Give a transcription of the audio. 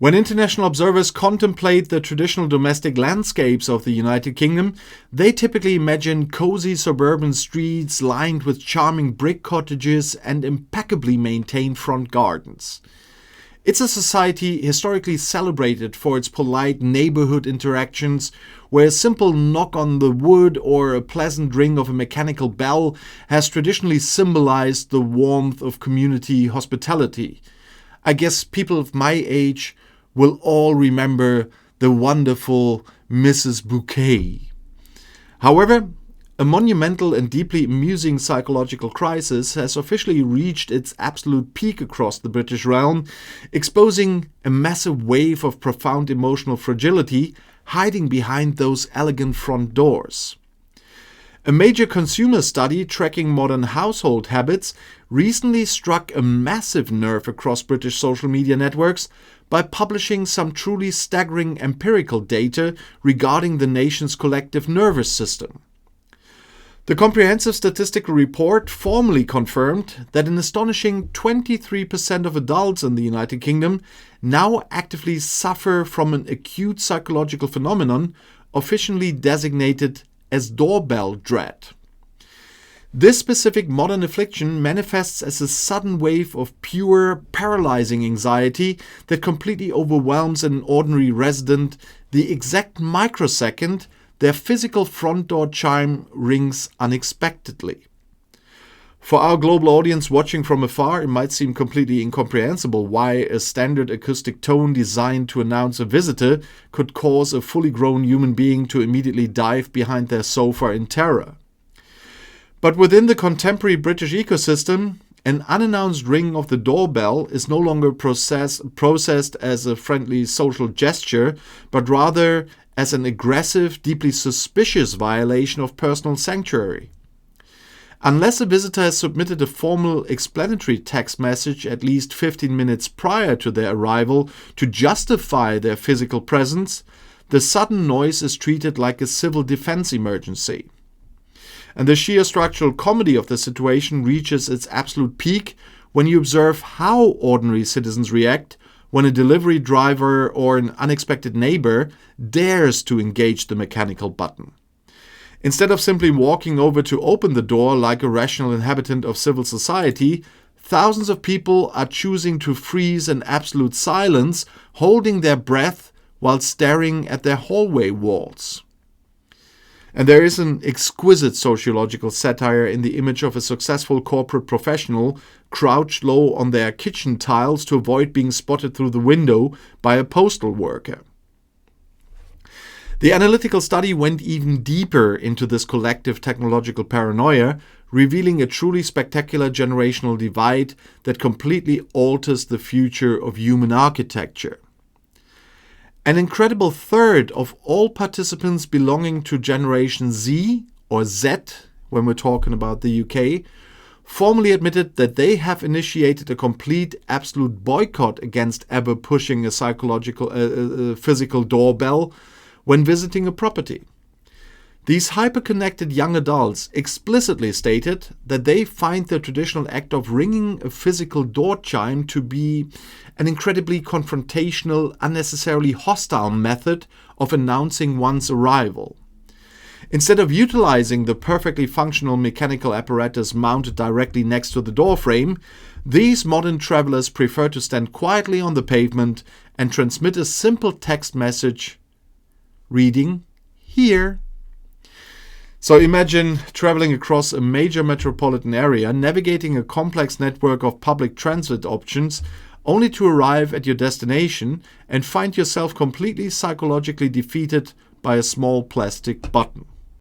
When international observers contemplate the traditional domestic landscapes of the United Kingdom, they typically imagine cozy suburban streets lined with charming brick cottages and impeccably maintained front gardens. It's a society historically celebrated for its polite neighborhood interactions, where a simple knock on the wood or a pleasant ring of a mechanical bell has traditionally symbolized the warmth of community hospitality. I guess people of my age will all remember the wonderful Mrs. Bouquet. However, a monumental and deeply amusing psychological crisis has officially reached its absolute peak across the British realm, exposing a massive wave of profound emotional fragility hiding behind those elegant front doors. A major consumer study tracking modern household habits recently struck a massive nerve across British social media networks by publishing some truly staggering empirical data regarding the nation's collective nervous system. The comprehensive statistical report formally confirmed that an astonishing 23% of adults in the United Kingdom now actively suffer from an acute psychological phenomenon officially designated as Doorbell Dread. This specific modern affliction manifests as a sudden wave of pure, paralyzing anxiety that completely overwhelms an ordinary resident the exact microsecond their physical front door chime rings unexpectedly. For our global audience watching from afar, it might seem completely incomprehensible why a standard acoustic tone designed to announce a visitor could cause a fully grown human being to immediately dive behind their sofa in terror. But within the contemporary British ecosystem, an unannounced ring of the doorbell is no longer processed as a friendly social gesture, but rather as an aggressive, deeply suspicious violation of personal sanctuary. Unless a visitor has submitted a formal explanatory text message at least 15 minutes prior to their arrival to justify their physical presence, the sudden noise is treated like a civil defense emergency. And the sheer structural comedy of the situation reaches its absolute peak when you observe how ordinary citizens react when a delivery driver or an unexpected neighbor dares to engage the mechanical button. Instead of simply walking over to open the door like a rational inhabitant of civil society, thousands of people are choosing to freeze in absolute silence, holding their breath while staring at their hallway walls. And there is an exquisite sociological satire in the image of a successful corporate professional crouched low on their kitchen tiles to avoid being spotted through the window by a postal worker. The analytical study went even deeper into this collective technological paranoia, revealing a truly spectacular generational divide that completely alters the future of human architecture. An incredible third of all participants belonging to Generation Z, or Z, when we're talking about the UK, formally admitted that they have initiated a complete, absolute boycott against ever pushing a physical doorbell when visiting a property. These hyper-connected young adults explicitly stated that they find the traditional act of ringing a physical door chime to be an incredibly confrontational, unnecessarily hostile method of announcing one's arrival. Instead of utilizing the perfectly functional mechanical apparatus mounted directly next to the doorframe, these modern travelers prefer to stand quietly on the pavement and transmit a simple text message reading, "Here." So imagine traveling across a major metropolitan area, navigating a complex network of public transit options, only to arrive at your destination and find yourself completely psychologically defeated by a small plastic button.